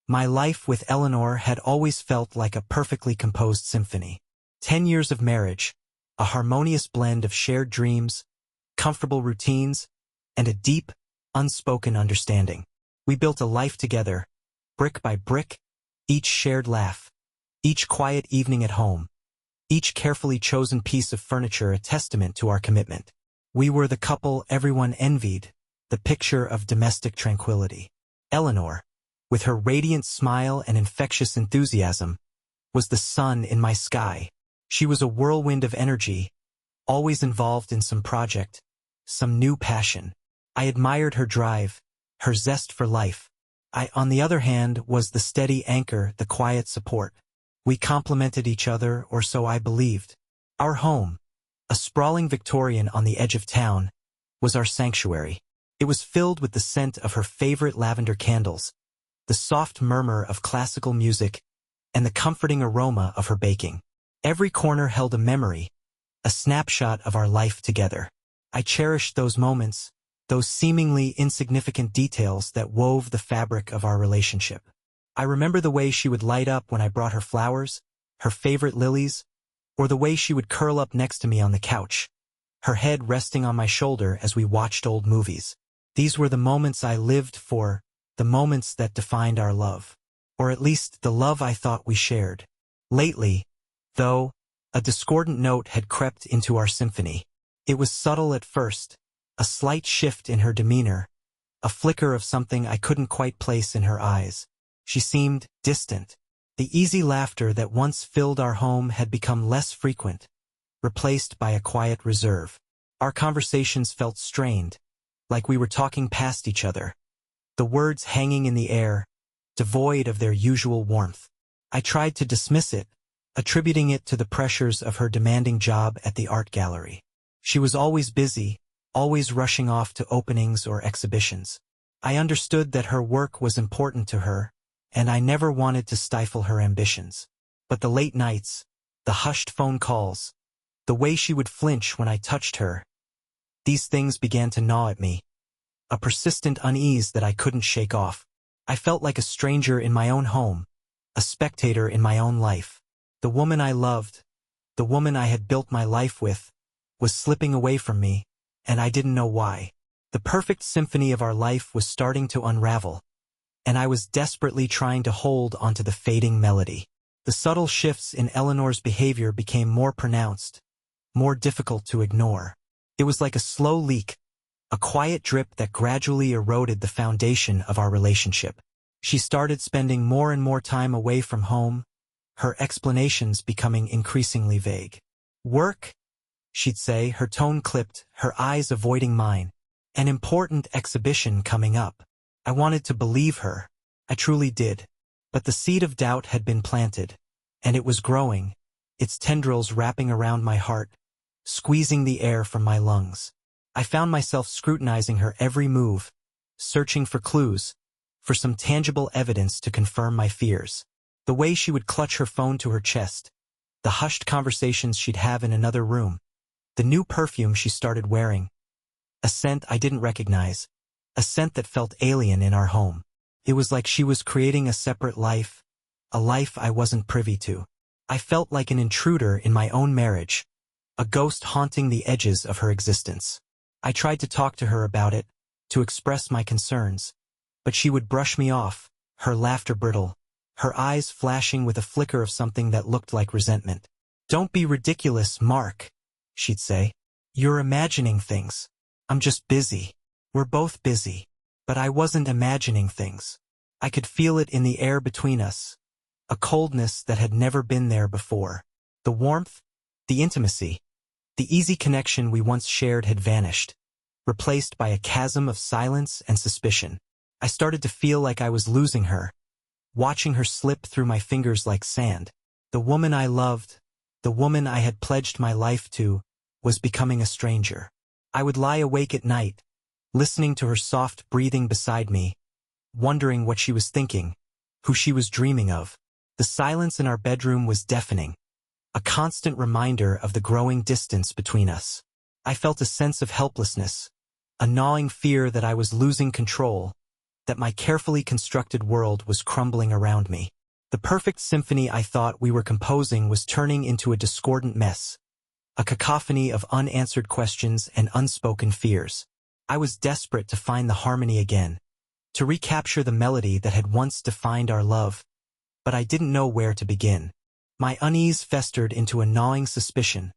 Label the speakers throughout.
Speaker 1: My life with Eleanor had always felt like a perfectly composed symphony. 10 years of marriage, a harmonious blend of shared dreams, comfortable routines, and a deep, unspoken understanding. We built a life together, brick by brick, each shared laugh, each quiet evening at home, each carefully chosen piece of furniture a testament to our commitment. We were the couple everyone envied, the picture of domestic tranquility. Eleanor, with her radiant smile and infectious enthusiasm, was the sun in my sky. She was a whirlwind of energy, always involved in some project, some new passion. I admired her drive, her zest for life. I, on the other hand, was the steady anchor, the quiet support. We complemented each other, or so I believed. Our home, a sprawling Victorian on the edge of town, was our sanctuary. It was filled with the scent of her favorite lavender candles, the soft murmur of classical music, and the comforting aroma of her baking. Every corner held a memory, a snapshot of our life together. I cherished those moments, those seemingly insignificant details that wove the fabric of our relationship. I remember the way she would light up when I brought her flowers, her favorite lilies, or the way she would curl up next to me on the couch, her head resting on my shoulder as we watched old movies. These were the moments I lived for, the moments that defined our love. Or at least the love I thought we shared. Lately, though, a discordant note had crept into our symphony. It was subtle at first, a slight shift in her demeanor, a flicker of something I couldn't quite place in her eyes. She seemed distant. The easy laughter that once filled our home had become less frequent, replaced by a quiet reserve. Our conversations felt strained, like we were talking past each other, the words hanging in the air, devoid of their usual warmth. I tried to dismiss it, attributing it to the pressures of her demanding job at the art gallery. She was always busy, always rushing off to openings or exhibitions. I understood that her work was important to her, and I never wanted to stifle her ambitions. But the late nights, the hushed phone calls, the way she would flinch when I touched her, these things began to gnaw at me, a persistent unease that I couldn't shake off. I felt like a stranger in my own home, a spectator in my own life. The woman I loved, the woman I had built my life with, was slipping away from me, and I didn't know why. The perfect symphony of our life was starting to unravel, and I was desperately trying to hold onto the fading melody. The subtle shifts in Eleanor's behavior became more pronounced, more difficult to ignore. It was like a slow leak, a quiet drip that gradually eroded the foundation of our relationship. She started spending more and more time away from home, her explanations becoming increasingly vague. "Work," she'd say, her tone clipped, her eyes avoiding mine. "An important exhibition coming up." I wanted to believe her. I truly did. But the seed of doubt had been planted, and it was growing, its tendrils wrapping around my heart, squeezing the air from my lungs. I found myself scrutinizing her every move, searching for clues, for some tangible evidence to confirm my fears. The way she would clutch her phone to her chest, the hushed conversations she'd have in another room, the new perfume she started wearing, a scent I didn't recognize, a scent that felt alien in our home. It was like she was creating a separate life, a life I wasn't privy to. I felt like an intruder in my own marriage, a ghost haunting the edges of her existence. I tried to talk to her about it, to express my concerns, but she would brush me off, her laughter brittle, her eyes flashing with a flicker of something that looked like resentment. "Don't be ridiculous, Mark," she'd say. "You're imagining things. I'm just busy. We're both busy." But I wasn't imagining things. I could feel it in the air between us, a coldness that had never been there before. The warmth, the intimacy, the easy connection we once shared had vanished, replaced by a chasm of silence and suspicion. I started to feel like I was losing her, watching her slip through my fingers like sand. The woman I loved, the woman I had pledged my life to, was becoming a stranger. I would lie awake at night, listening to her soft breathing beside me, wondering what she was thinking, who she was dreaming of. The silence in our bedroom was deafening, a constant reminder of the growing distance between us. I felt a sense of helplessness, a gnawing fear that I was losing control, that my carefully constructed world was crumbling around me. The perfect symphony I thought we were composing was turning into a discordant mess, a cacophony of unanswered questions and unspoken fears. I was desperate to find the harmony again, to recapture the melody that had once defined our love, but I didn't know where to begin. My unease festered into a gnawing suspicion,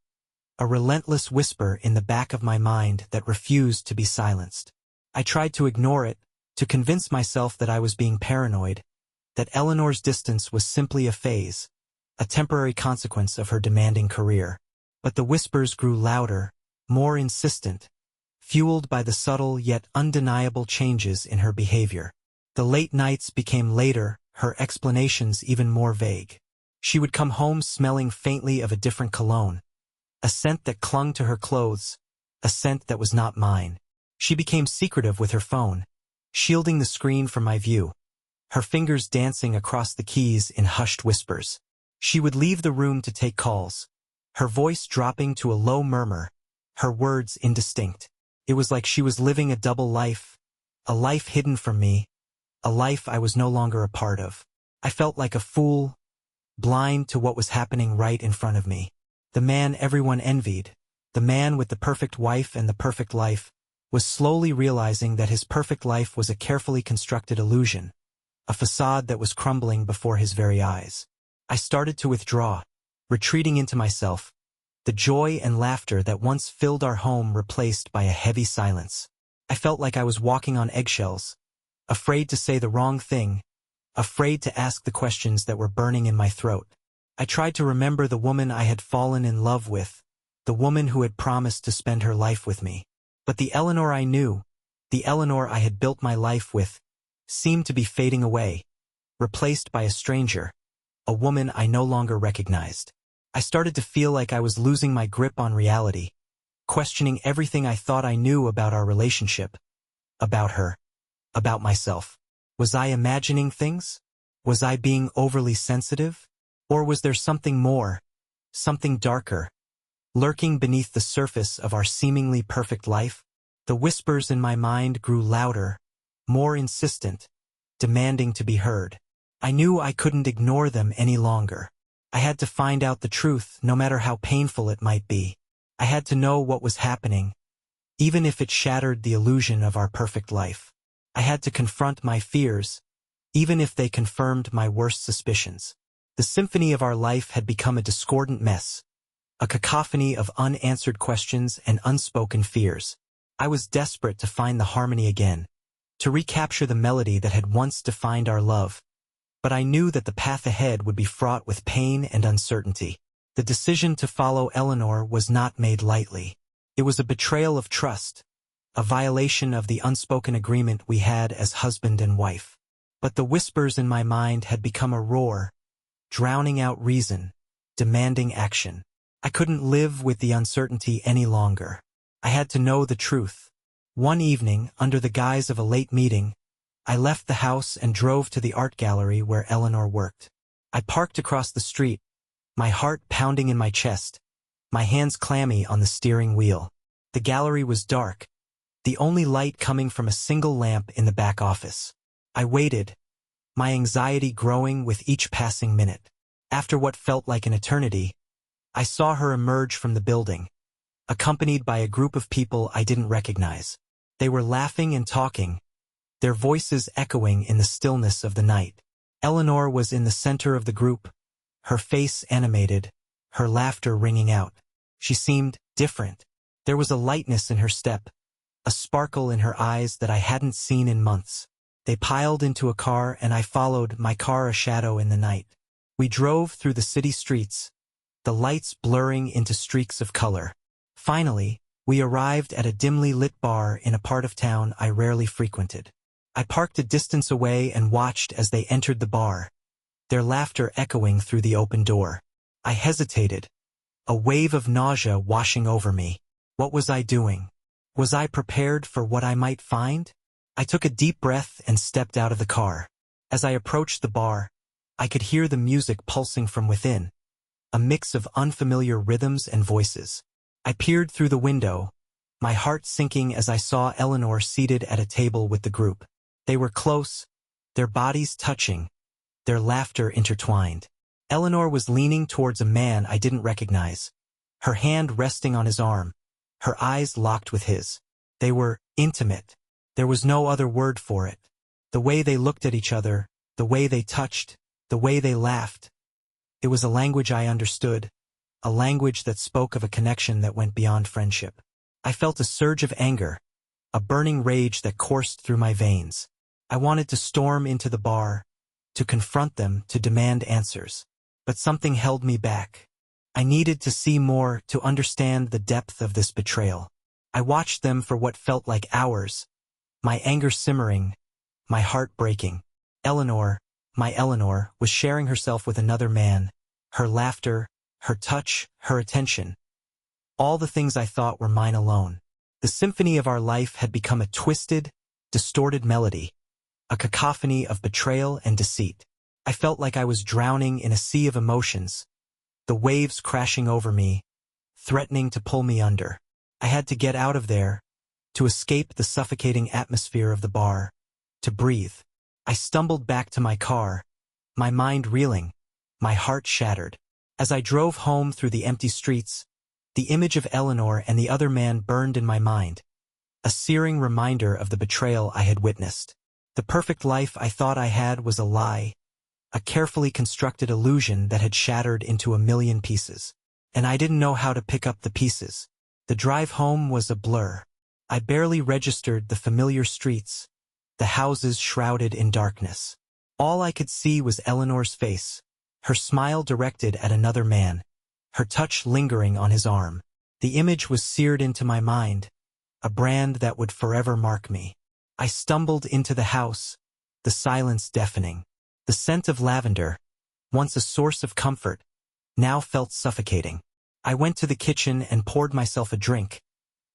Speaker 1: a relentless whisper in the back of my mind that refused to be silenced. I tried to ignore it, to convince myself that I was being paranoid, that Eleanor's distance was simply a phase, a temporary consequence of her demanding career. But the whispers grew louder, more insistent, fueled by the subtle yet undeniable changes in her behavior. The late nights became later, her explanations even more vague. She would come home smelling faintly of a different cologne, a scent that clung to her clothes, a scent that was not mine. She became secretive with her phone, shielding the screen from my view, her fingers dancing across the keys in hushed whispers. She would leave the room to take calls, her voice dropping to a low murmur, her words indistinct. It was like she was living a double life, a life hidden from me, a life I was no longer a part of. I felt like a fool, blind to what was happening right in front of me. The man everyone envied, the man with the perfect wife and the perfect life, was slowly realizing that his perfect life was a carefully constructed illusion, a facade that was crumbling before his very eyes. I started to withdraw, retreating into myself, the joy and laughter that once filled our home replaced by a heavy silence. I felt like I was walking on eggshells, afraid to say the wrong thing, afraid to ask the questions that were burning in my throat. I tried to remember the woman I had fallen in love with, the woman who had promised to spend her life with me. But the Eleanor I knew, the Eleanor I had built my life with, seemed to be fading away, replaced by a stranger, a woman I no longer recognized. I started to feel like I was losing my grip on reality, questioning everything I thought I knew about our relationship, about her, about myself. Was I imagining things? Was I being overly sensitive? Or was there something more, something darker, lurking beneath the surface of our seemingly perfect life? The whispers in my mind grew louder, more insistent, demanding to be heard. I knew I couldn't ignore them any longer. I had to find out the truth, no matter how painful it might be. I had to know what was happening, even if it shattered the illusion of our perfect life. I had to confront my fears, even if they confirmed my worst suspicions. The symphony of our life had become a discordant mess, a cacophony of unanswered questions and unspoken fears. I was desperate to find the harmony again, to recapture the melody that had once defined our love. But I knew that the path ahead would be fraught with pain and uncertainty. The decision to follow Eleanor was not made lightly. It was a betrayal of trust, a violation of the unspoken agreement we had as husband and wife. But the whispers in my mind had become a roar, drowning out reason, demanding action. I couldn't live with the uncertainty any longer. I had to know the truth. One evening, under the guise of a late meeting, I left the house and drove to the art gallery where Eleanor worked. I parked across the street, my heart pounding in my chest, my hands clammy on the steering wheel. The gallery was dark, the only light coming from a single lamp in the back office. I waited, my anxiety growing with each passing minute. After what felt like an eternity, I saw her emerge from the building, accompanied by a group of people I didn't recognize. They were laughing and talking, their voices echoing in the stillness of the night. Eleanor was in the center of the group, her face animated, her laughter ringing out. She seemed different. There was a lightness in her step, a sparkle in her eyes that I hadn't seen in months. They piled into a car and I followed, my car a shadow in the night. We drove through the city streets, the lights blurring into streaks of color. Finally, we arrived at a dimly lit bar in a part of town I rarely frequented. I parked a distance away and watched as they entered the bar, their laughter echoing through the open door. I hesitated, a wave of nausea washing over me. What was I doing? Was I prepared for what I might find? I took a deep breath and stepped out of the car. As I approached the bar, I could hear the music pulsing from within, a mix of unfamiliar rhythms and voices. I peered through the window, my heart sinking as I saw Eleanor seated at a table with the group. They were close, their bodies touching, their laughter intertwined. Eleanor was leaning towards a man I didn't recognize, her hand resting on his arm, her eyes locked with his. They were intimate. There was no other word for it. The way they looked at each other, the way they touched, the way they laughed. It was a language I understood, a language that spoke of a connection that went beyond friendship. I felt a surge of anger, a burning rage that coursed through my veins. I wanted to storm into the bar, to confront them, to demand answers. But something held me back. I needed to see more, to understand the depth of this betrayal. I watched them for what felt like hours, my anger simmering, my heart breaking. Eleanor, my Eleanor, was sharing herself with another man, her laughter, her touch, her attention. All the things I thought were mine alone. The symphony of our life had become a twisted, distorted melody, a cacophony of betrayal and deceit. I felt like I was drowning in a sea of emotions, the waves crashing over me, threatening to pull me under. I had to get out of there, to escape the suffocating atmosphere of the bar, to breathe. I stumbled back to my car, my mind reeling, my heart shattered. As I drove home through the empty streets, the image of Eleanor and the other man burned in my mind, a searing reminder of the betrayal I had witnessed. The perfect life I thought I had was a lie, a carefully constructed illusion that had shattered into a million pieces. And I didn't know how to pick up the pieces. The drive home was a blur. I barely registered the familiar streets, the houses shrouded in darkness. All I could see was Eleanor's face, her smile directed at another man, her touch lingering on his arm. The image was seared into my mind, a brand that would forever mark me. I stumbled into the house, the silence deafening. The scent of lavender, once a source of comfort, now felt suffocating. I went to the kitchen and poured myself a drink,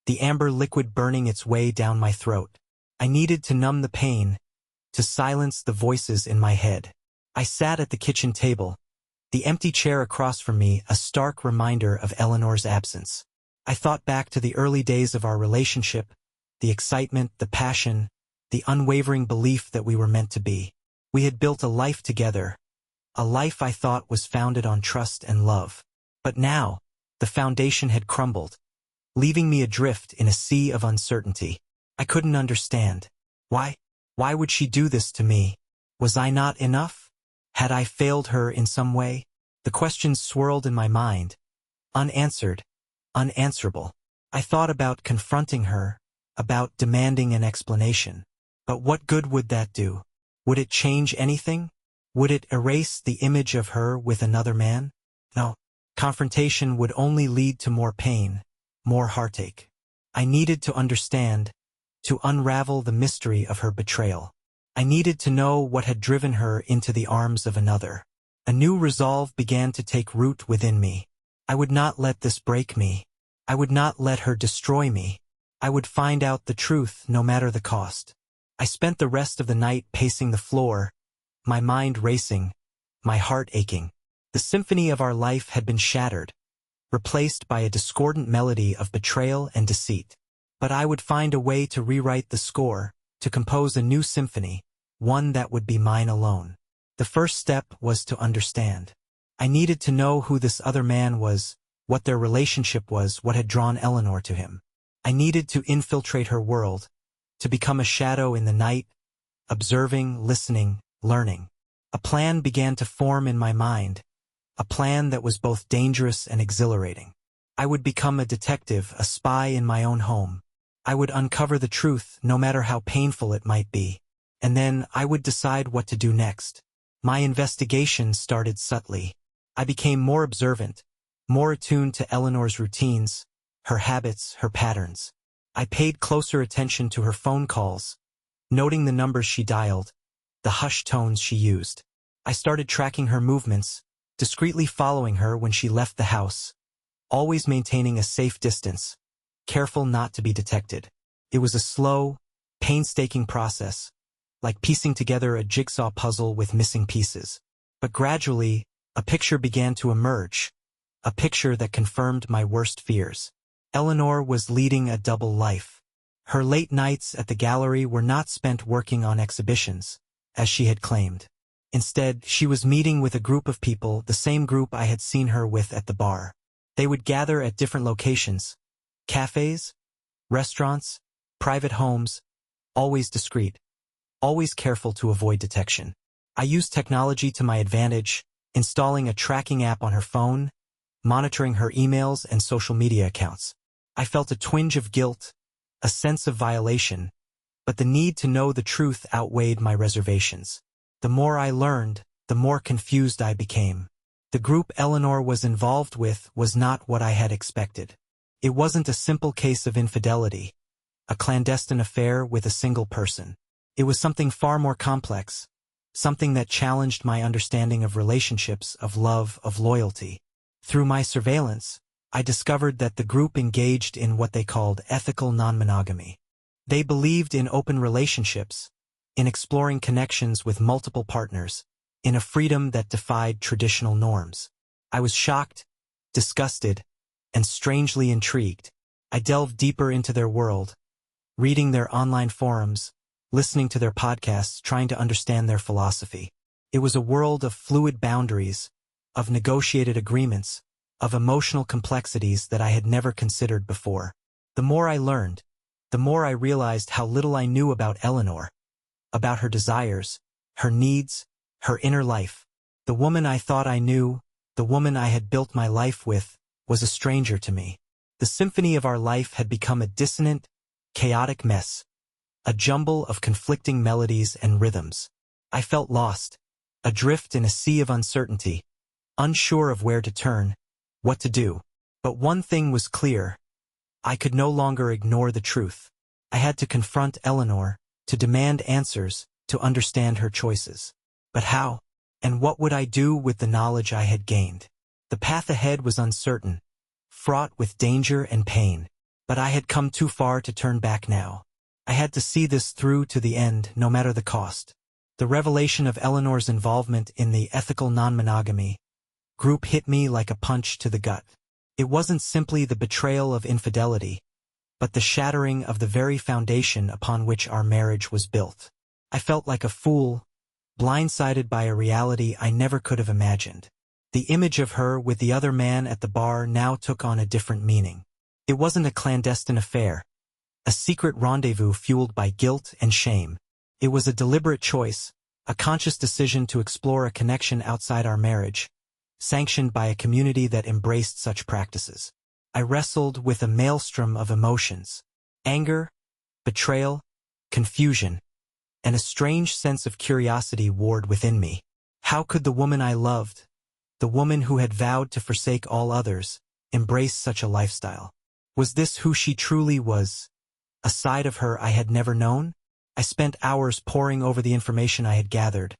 Speaker 1: the amber liquid burning its way down my throat. I needed to numb the pain, to silence the voices in my head. I sat at the kitchen table, the empty chair across from me a stark reminder of Eleanor's absence. I thought back to the early days of our relationship, the excitement, the passion, the unwavering belief that we were meant to be. We had built a life together, a life I thought was founded on trust and love. But now, the foundation had crumbled, leaving me adrift in a sea of uncertainty. I couldn't understand. Why? Why would she do this to me? Was I not enough? Had I failed her in some way? The questions swirled in my mind, unanswered, unanswerable. I thought about confronting her, about demanding an explanation. But what good would that do? Would it change anything? Would it erase the image of her with another man? No. Confrontation would only lead to more pain, more heartache. I needed to understand, to unravel the mystery of her betrayal. I needed to know what had driven her into the arms of another. A new resolve began to take root within me. I would not let this break me. I would not let her destroy me. I would find out the truth no matter the cost. I spent the rest of the night pacing the floor, my mind racing, my heart aching. The symphony of our life had been shattered, replaced by a discordant melody of betrayal and deceit. But I would find a way to rewrite the score, to compose a new symphony, one that would be mine alone. The first step was to understand. I needed to know who this other man was, what their relationship was, what had drawn Eleanor to him. I needed to infiltrate her world, to become a shadow in the night, observing, listening, learning. A plan began to form in my mind, a plan that was both dangerous and exhilarating. I would become a detective, a spy in my own home. I would uncover the truth, no matter how painful it might be. And then I would decide what to do next. My investigation started subtly. I became more observant, more attuned to Eleanor's routines, her habits, her patterns. I paid closer attention to her phone calls, noting the numbers she dialed, the hushed tones she used. I started tracking her movements, discreetly following her when she left the house, always maintaining a safe distance, careful not to be detected. It was a slow, painstaking process, like piecing together a jigsaw puzzle with missing pieces. But gradually, a picture began to emerge, a picture that confirmed my worst fears. Eleanor was leading a double life. Her late nights at the gallery were not spent working on exhibitions, as she had claimed. Instead, she was meeting with a group of people, the same group I had seen her with at the bar. They would gather at different locations, cafes, restaurants, private homes, always discreet, always careful to avoid detection. I used technology to my advantage, installing a tracking app on her phone, monitoring her emails and social media accounts. I felt a twinge of guilt, a sense of violation, but the need to know the truth outweighed my reservations. The more I learned, the more confused I became. The group Eleanor was involved with was not what I had expected. It wasn't a simple case of infidelity, a clandestine affair with a single person. It was something far more complex, something that challenged my understanding of relationships, of love, of loyalty. Through my surveillance, I discovered that the group engaged in what they called ethical non-monogamy. They believed in open relationships, in exploring connections with multiple partners, in a freedom that defied traditional norms. I was shocked, disgusted, and strangely intrigued. I delved deeper into their world, reading their online forums, listening to their podcasts, trying to understand their philosophy. It was a world of fluid boundaries, of negotiated agreements, of emotional complexities that I had never considered before. The more I learned, the more I realized how little I knew about Eleanor, about her desires, her needs, her inner life. The woman I thought I knew, the woman I had built my life with, was a stranger to me. The symphony of our life had become a dissonant, chaotic mess, a jumble of conflicting melodies and rhythms. I felt lost, adrift in a sea of uncertainty, unsure of where to turn, what to do. But one thing was clear. I could no longer ignore the truth. I had to confront Eleanor, to demand answers, to understand her choices. But how? And what would I do with the knowledge I had gained? The path ahead was uncertain, fraught with danger and pain. But I had come too far to turn back now. I had to see this through to the end, no matter the cost. The revelation of Eleanor's involvement in the ethical non-monogamy group hit me like a punch to the gut. It wasn't simply the betrayal of infidelity, but the shattering of the very foundation upon which our marriage was built. I felt like a fool, blindsided by a reality I never could have imagined. The image of her with the other man at the bar now took on a different meaning. It wasn't a clandestine affair, a secret rendezvous fueled by guilt and shame. It was a deliberate choice, a conscious decision to explore a connection outside our marriage, sanctioned by a community that embraced such practices. I wrestled with a maelstrom of emotions: anger, betrayal, confusion, and a strange sense of curiosity warred within me. How could the woman I loved, the woman who had vowed to forsake all others, embrace such a lifestyle? Was this who she truly was? A side of her I had never known? I spent hours poring over the information I had gathered,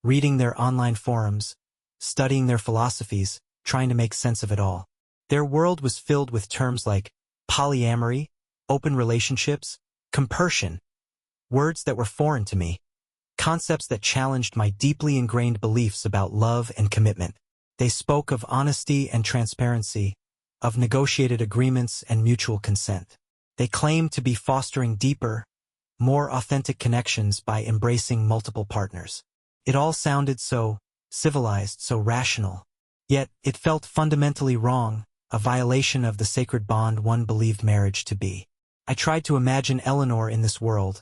Speaker 1: reading their online forums, studying their philosophies, trying to make sense of it all. Their world was filled with terms like polyamory, open relationships, compersion, words that were foreign to me, concepts that challenged my deeply ingrained beliefs about love and commitment. They spoke of honesty and transparency, of negotiated agreements and mutual consent. They claimed to be fostering deeper, more authentic connections by embracing multiple partners. It all sounded so civilized, so rational. Yet, it felt fundamentally wrong, a violation of the sacred bond one believed marriage to be. I tried to imagine Eleanor in this world,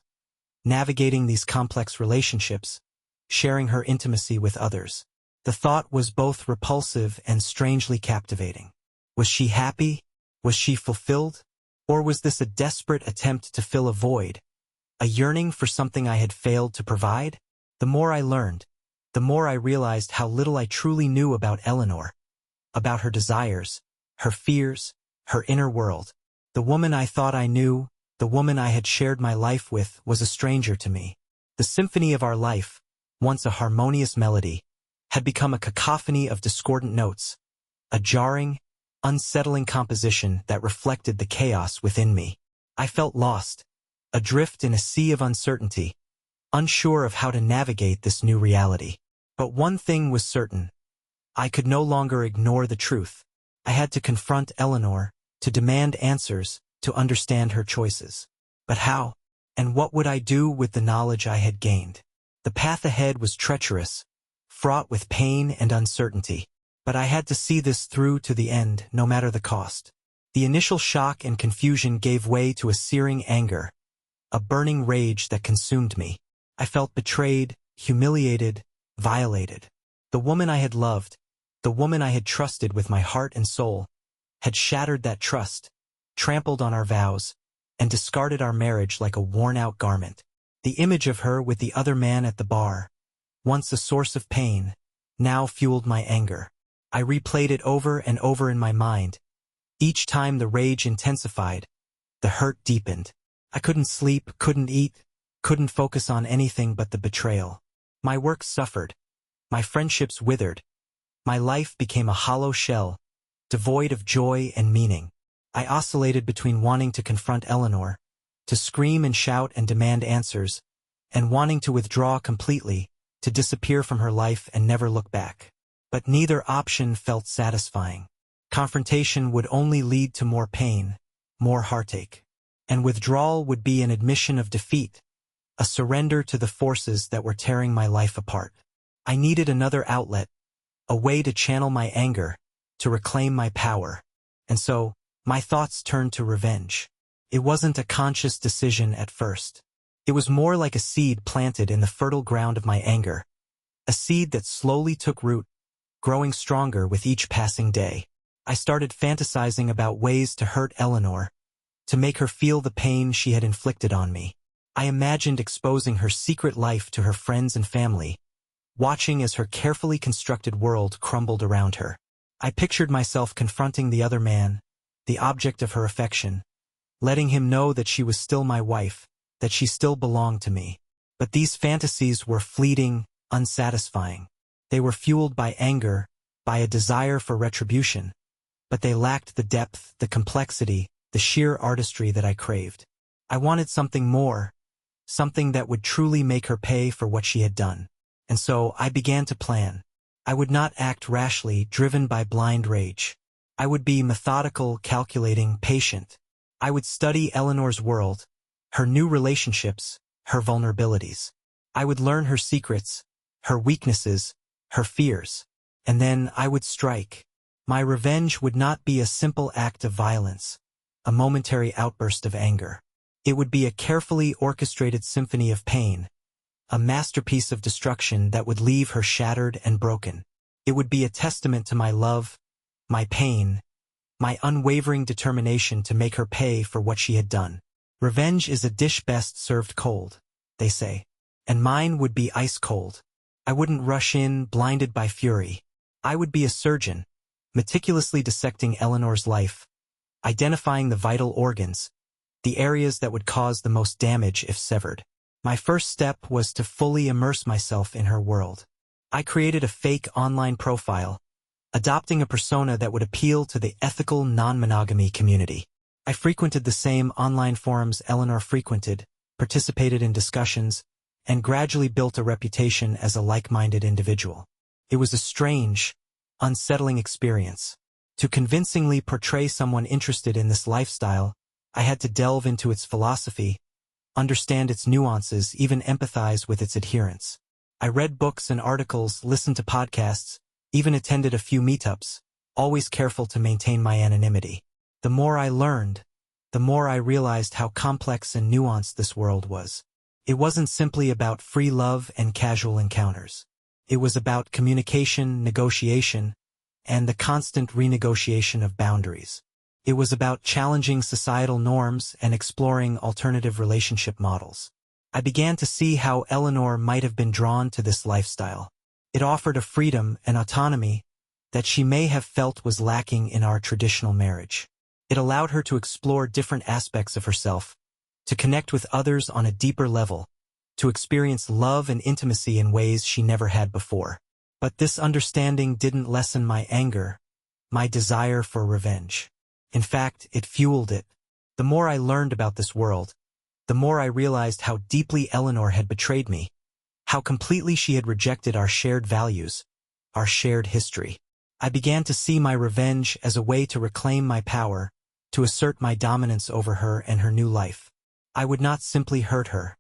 Speaker 1: navigating these complex relationships, sharing her intimacy with others. The thought was both repulsive and strangely captivating. Was she happy? Was she fulfilled? Or was this a desperate attempt to fill a void, a yearning for something I had failed to provide? The more I learned, the more I realized how little I truly knew about Eleanor, about her desires, her fears, her inner world. The woman I thought I knew, the woman I had shared my life with, was a stranger to me. The symphony of our life, once a harmonious melody, had become a cacophony of discordant notes, a jarring, unsettling composition that reflected the chaos within me. I felt lost, adrift in a sea of uncertainty, unsure of how to navigate this new reality. But one thing was certain. I could no longer ignore the truth. I had to confront Eleanor, to demand answers, to understand her choices. But how? And what would I do with the knowledge I had gained? The path ahead was treacherous, fraught with pain and uncertainty. But I had to see this through to the end, no matter the cost. The initial shock and confusion gave way to a searing anger, a burning rage that consumed me. I felt betrayed, humiliated, violated. The woman I had loved, the woman I had trusted with my heart and soul, had shattered that trust, trampled on our vows, and discarded our marriage like a worn-out garment. The image of her with the other man at the bar, once a source of pain, now fueled my anger. I replayed it over and over in my mind. Each time the rage intensified, the hurt deepened. I couldn't sleep, couldn't eat, couldn't focus on anything but the betrayal. My work suffered. My friendships withered. My life became a hollow shell, devoid of joy and meaning. I oscillated between wanting to confront Eleanor, to scream and shout and demand answers, and wanting to withdraw completely, to disappear from her life and never look back. But neither option felt satisfying. Confrontation would only lead to more pain, more heartache. And withdrawal would be an admission of defeat, a surrender to the forces that were tearing my life apart. I needed another outlet, a way to channel my anger, to reclaim my power. And so, my thoughts turned to revenge. It wasn't a conscious decision at first. It was more like a seed planted in the fertile ground of my anger, a seed that slowly took root, growing stronger with each passing day. I started fantasizing about ways to hurt Eleanor, to make her feel the pain she had inflicted on me. I imagined exposing her secret life to her friends and family, watching as her carefully constructed world crumbled around her. I pictured myself confronting the other man, the object of her affection, letting him know that she was still my wife, that she still belonged to me. But these fantasies were fleeting, unsatisfying. They were fueled by anger, by a desire for retribution, but they lacked the depth, the complexity, the sheer artistry that I craved. I wanted something more, something that would truly make her pay for what she had done. And so I began to plan. I would not act rashly, driven by blind rage. I would be methodical, calculating, patient. I would study Eleanor's world, her new relationships, her vulnerabilities. I would learn her secrets, her weaknesses, her fears. And then I would strike. My revenge would not be a simple act of violence, a momentary outburst of anger. It would be a carefully orchestrated symphony of pain, a masterpiece of destruction that would leave her shattered and broken. It would be a testament to my love, my pain, my unwavering determination to make her pay for what she had done. Revenge is a dish best served cold, they say. And mine would be ice cold. I wouldn't rush in, blinded by fury. I would be a surgeon, meticulously dissecting Eleanor's life, identifying the vital organs, the areas that would cause the most damage if severed. My first step was to fully immerse myself in her world. I created a fake online profile, adopting a persona that would appeal to the ethical non-monogamy community. I frequented the same online forums Eleanor frequented, participated in discussions, and gradually built a reputation as a like-minded individual. It was a strange, unsettling experience. To convincingly portray someone interested in this lifestyle, I had to delve into its philosophy, understand its nuances, even empathize with its adherents. I read books and articles, listened to podcasts, even attended a few meetups, always careful to maintain my anonymity. The more I learned, the more I realized how complex and nuanced this world was. It wasn't simply about free love and casual encounters. It was about communication, negotiation, and the constant renegotiation of boundaries. It was about challenging societal norms and exploring alternative relationship models. I began to see how Eleanor might have been drawn to this lifestyle. It offered a freedom and autonomy that she may have felt was lacking in our traditional marriage. It allowed her to explore different aspects of herself, to connect with others on a deeper level, to experience love and intimacy in ways she never had before. But this understanding didn't lessen my anger, my desire for revenge. In fact, it fueled it. The more I learned about this world, the more I realized how deeply Eleanor had betrayed me, how completely she had rejected our shared values, our shared history. I began to see my revenge as a way to reclaim my power, to assert my dominance over her and her new life. I would not simply hurt her.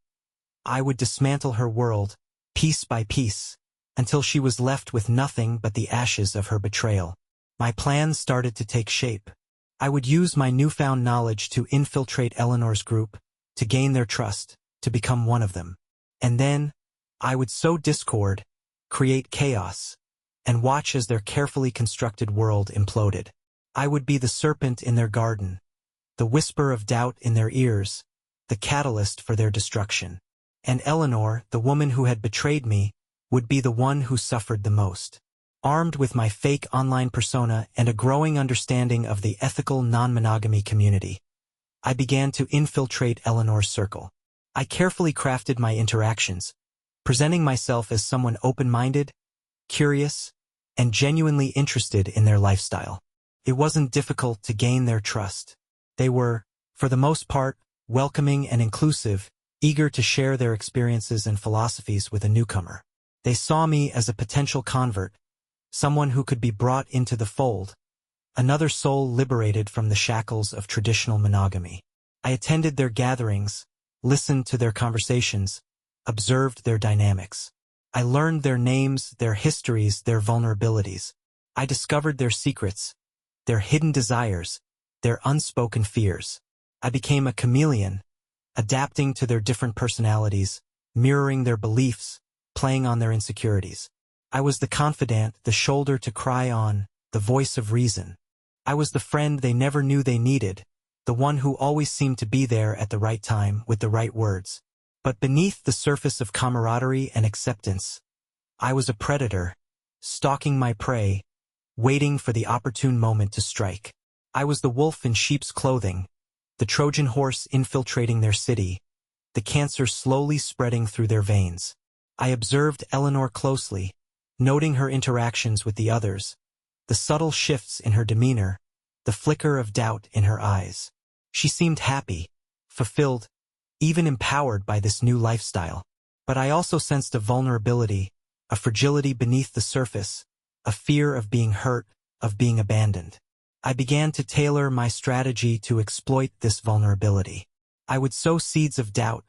Speaker 1: I would dismantle her world, piece by piece, until she was left with nothing but the ashes of her betrayal. My plans started to take shape. I would use my newfound knowledge to infiltrate Eleanor's group, to gain their trust, to become one of them. And then, I would sow discord, create chaos, and watch as their carefully constructed world imploded. I would be the serpent in their garden, the whisper of doubt in their ears, the catalyst for their destruction. And Eleanor, the woman who had betrayed me, would be the one who suffered the most. Armed with my fake online persona and a growing understanding of the ethical non-monogamy community, I began to infiltrate Eleanor's circle. I carefully crafted my interactions, presenting myself as someone open-minded, curious, and genuinely interested in their lifestyle. It wasn't difficult to gain their trust. They were, for the most part, welcoming and inclusive, eager to share their experiences and philosophies with a newcomer. They saw me as a potential convert, someone who could be brought into the fold, another soul liberated from the shackles of traditional monogamy. I attended their gatherings, listened to their conversations, observed their dynamics. I learned their names, their histories, their vulnerabilities. I discovered their secrets, their hidden desires, their unspoken fears. I became a chameleon, adapting to their different personalities, mirroring their beliefs, playing on their insecurities. I was the confidant, the shoulder to cry on, the voice of reason. I was the friend they never knew they needed, the one who always seemed to be there at the right time with the right words. But beneath the surface of camaraderie and acceptance, I was a predator, stalking my prey, waiting for the opportune moment to strike. I was the wolf in sheep's clothing, the Trojan horse infiltrating their city, the cancer slowly spreading through their veins. I observed Eleanor closely, noting her interactions with the others, the subtle shifts in her demeanor, the flicker of doubt in her eyes. She seemed happy, fulfilled, even empowered by this new lifestyle. But I also sensed a vulnerability, a fragility beneath the surface, a fear of being hurt, of being abandoned. I began to tailor my strategy to exploit this vulnerability. I would sow seeds of doubt,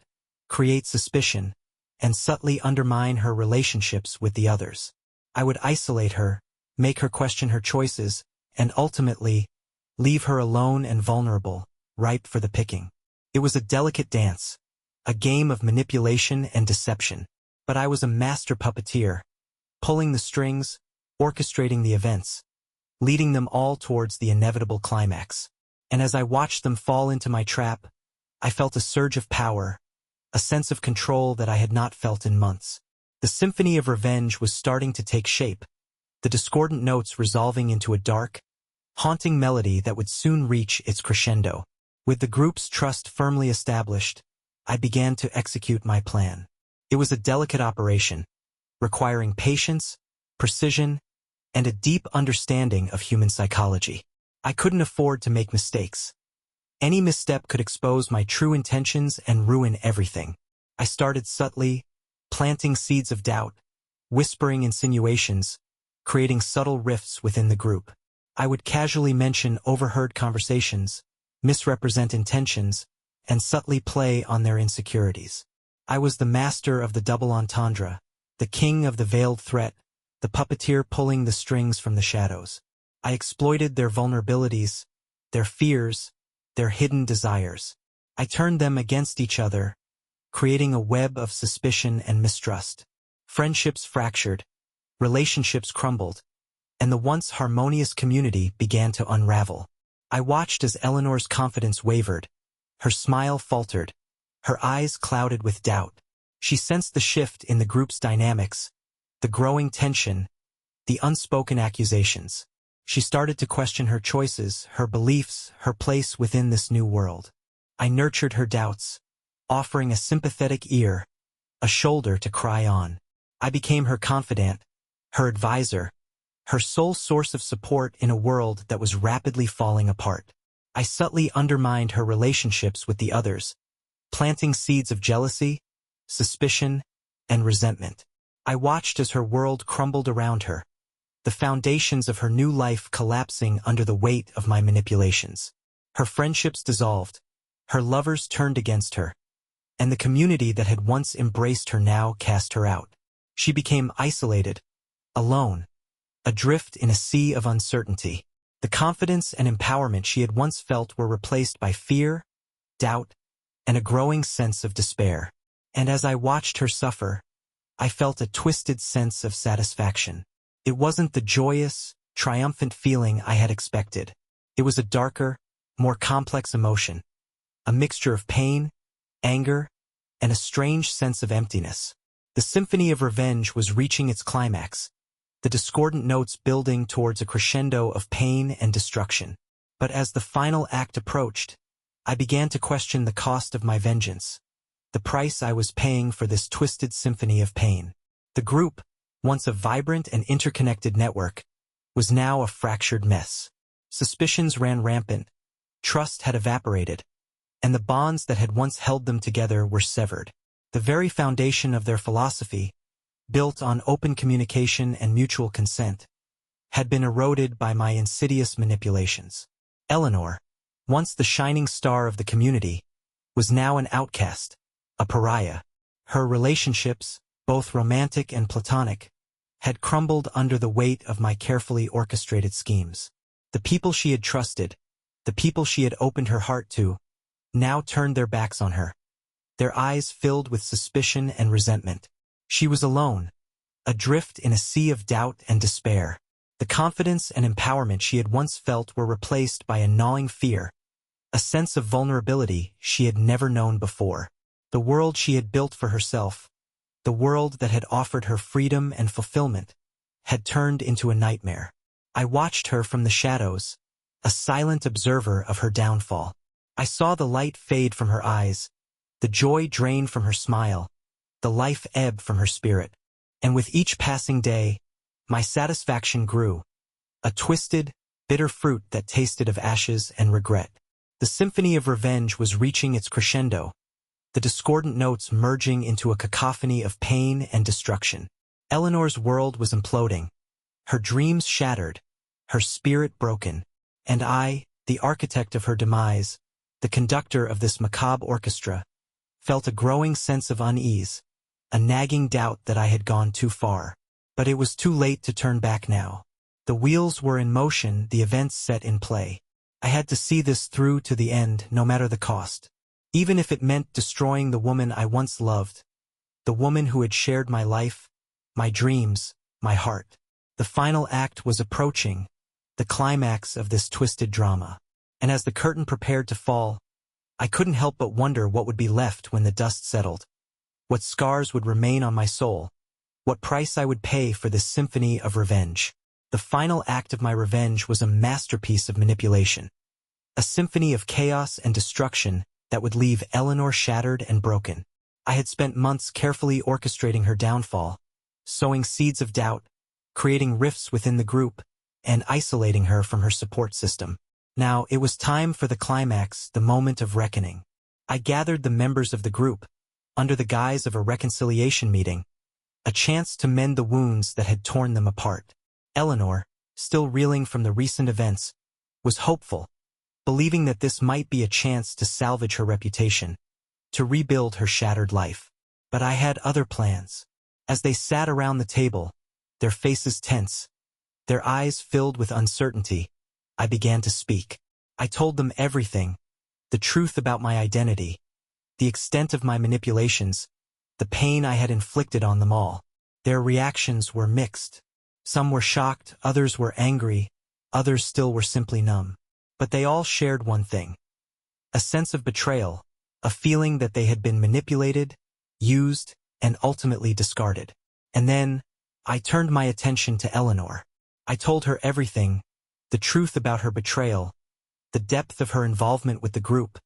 Speaker 1: create suspicion, and subtly undermine her relationships with the others. I would isolate her, make her question her choices, and ultimately, leave her alone and vulnerable, ripe for the picking. It was a delicate dance, a game of manipulation and deception. But I was a master puppeteer, pulling the strings, orchestrating the events, leading them all towards the inevitable climax. And as I watched them fall into my trap, I felt a surge of power, a sense of control that I had not felt in months. The symphony of revenge was starting to take shape, the discordant notes resolving into a dark, haunting melody that would soon reach its crescendo. With the group's trust firmly established, I began to execute my plan. It was a delicate operation, requiring patience, precision, and a deep understanding of human psychology. I couldn't afford to make mistakes. Any misstep could expose my true intentions and ruin everything. I started subtly, planting seeds of doubt, whispering insinuations, creating subtle rifts within the group. I would casually mention overheard conversations, misrepresent intentions, and subtly play on their insecurities. I was the master of the double entendre, the king of the veiled threat, the puppeteer pulling the strings from the shadows. I exploited their vulnerabilities, their fears, their hidden desires. I turned them against each other, creating a web of suspicion and mistrust. Friendships fractured, relationships crumbled, and the once harmonious community began to unravel. I watched as Eleanor's confidence wavered, her smile faltered, her eyes clouded with doubt. She sensed the shift in the group's dynamics, the growing tension, the unspoken accusations. She started to question her choices, her beliefs, her place within this new world. I nurtured her doubts, offering a sympathetic ear, a shoulder to cry on. I became her confidant, her advisor, her sole source of support in a world that was rapidly falling apart. I subtly undermined her relationships with the others, planting seeds of jealousy, suspicion, and resentment. I watched as her world crumbled around her, the foundations of her new life collapsing under the weight of my manipulations. Her friendships dissolved, Her lovers turned against her, and the community that had once embraced her now cast her out. She became isolated, alone, adrift in a sea of uncertainty. The confidence and empowerment she had once felt were replaced by fear, doubt, and a growing sense of despair. And as I watched her suffer, I felt a twisted sense of satisfaction. It wasn't the joyous, triumphant feeling I had expected. It was a darker, more complex emotion, a mixture of pain, anger, and a strange sense of emptiness. The symphony of revenge was reaching its climax, the discordant notes building towards a crescendo of pain and destruction. But as the final act approached, I began to question the cost of my vengeance, the price I was paying for this twisted symphony of pain. The group, once a vibrant and interconnected network, was now a fractured mess. Suspicions ran rampant, trust had evaporated, and the bonds that had once held them together were severed. The very foundation of their philosophy, built on open communication and mutual consent, had been eroded by my insidious manipulations. Eleanor, once the shining star of the community, was now an outcast, a pariah. Her relationships, both romantic and platonic, had crumbled under the weight of my carefully orchestrated schemes. The people she had trusted, the people she had opened her heart to, now turned their backs on her, their eyes filled with suspicion and resentment. She was alone, adrift in a sea of doubt and despair. The confidence and empowerment she had once felt were replaced by a gnawing fear, a sense of vulnerability she had never known before. The world she had built for herself, the world that had offered her freedom and fulfillment, had turned into a nightmare. I watched her from the shadows, a silent observer of her downfall. I saw the light fade from her eyes, the joy drain from her smile, the life ebb from her spirit. And with each passing day, my satisfaction grew, a twisted, bitter fruit that tasted of ashes and regret. The symphony of revenge was reaching its crescendo, the discordant notes merging into a cacophony of pain and destruction. Eleanor's world was imploding, her dreams shattered, her spirit broken, and I, the architect of her demise, the conductor of this macabre orchestra, felt a growing sense of unease, a nagging doubt that I had gone too far. But it was too late to turn back now. The wheels were in motion, the events set in play. I had to see this through to the end, no matter the cost. Even if it meant destroying the woman I once loved, the woman who had shared my life, my dreams, my heart. The final act was approaching, the climax of this twisted drama. And as the curtain prepared to fall, I couldn't help but wonder what would be left when the dust settled. What scars would remain on my soul, what price I would pay for this symphony of revenge. The final act of my revenge was a masterpiece of manipulation, a symphony of chaos and destruction that would leave Eleanor shattered and broken. I had spent months carefully orchestrating her downfall, sowing seeds of doubt, creating rifts within the group, and isolating her from her support system. Now it was time for the climax, the moment of reckoning. I gathered the members of the group, under the guise of a reconciliation meeting, a chance to mend the wounds that had torn them apart. Eleanor, still reeling from the recent events, was hopeful, believing that this might be a chance to salvage her reputation, to rebuild her shattered life. But I had other plans. As they sat around the table, their faces tense, their eyes filled with uncertainty, I began to speak. I told them everything, the truth about my identity, the extent of my manipulations, the pain I had inflicted on them all. Their reactions were mixed. Some were shocked, others were angry, others still were simply numb. But they all shared one thing: a sense of betrayal, a feeling that they had been manipulated, used, and ultimately discarded. And then, I turned my attention to Eleanor. I told her everything, the truth about her betrayal, the depth of her involvement with the group,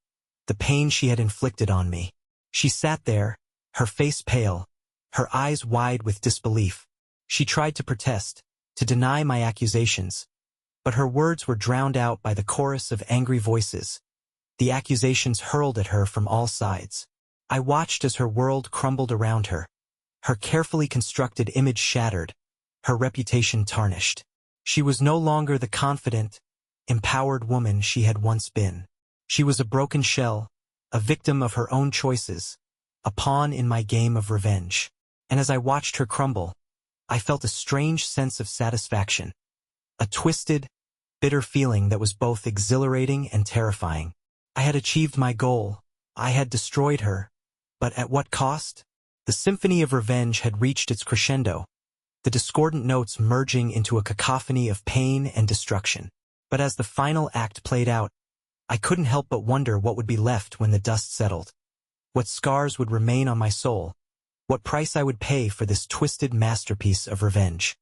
Speaker 1: the pain she had inflicted on me. She sat there, her face pale, her eyes wide with disbelief. She tried to protest, to deny my accusations, but her words were drowned out by the chorus of angry voices, the accusations hurled at her from all sides. I watched as her world crumbled around her, her carefully constructed image shattered, her reputation tarnished. She was no longer the confident, empowered woman she had once been. She was a broken shell, a victim of her own choices, a pawn in my game of revenge. And as I watched her crumble, I felt a strange sense of satisfaction, a twisted, bitter feeling that was both exhilarating and terrifying. I had achieved my goal. I had destroyed her. But at what cost? The symphony of revenge had reached its crescendo, the discordant notes merging into a cacophony of pain and destruction. But as the final act played out, I couldn't help but wonder what would be left when the dust settled. What scars would remain on my soul, what price I would pay for this twisted masterpiece of revenge.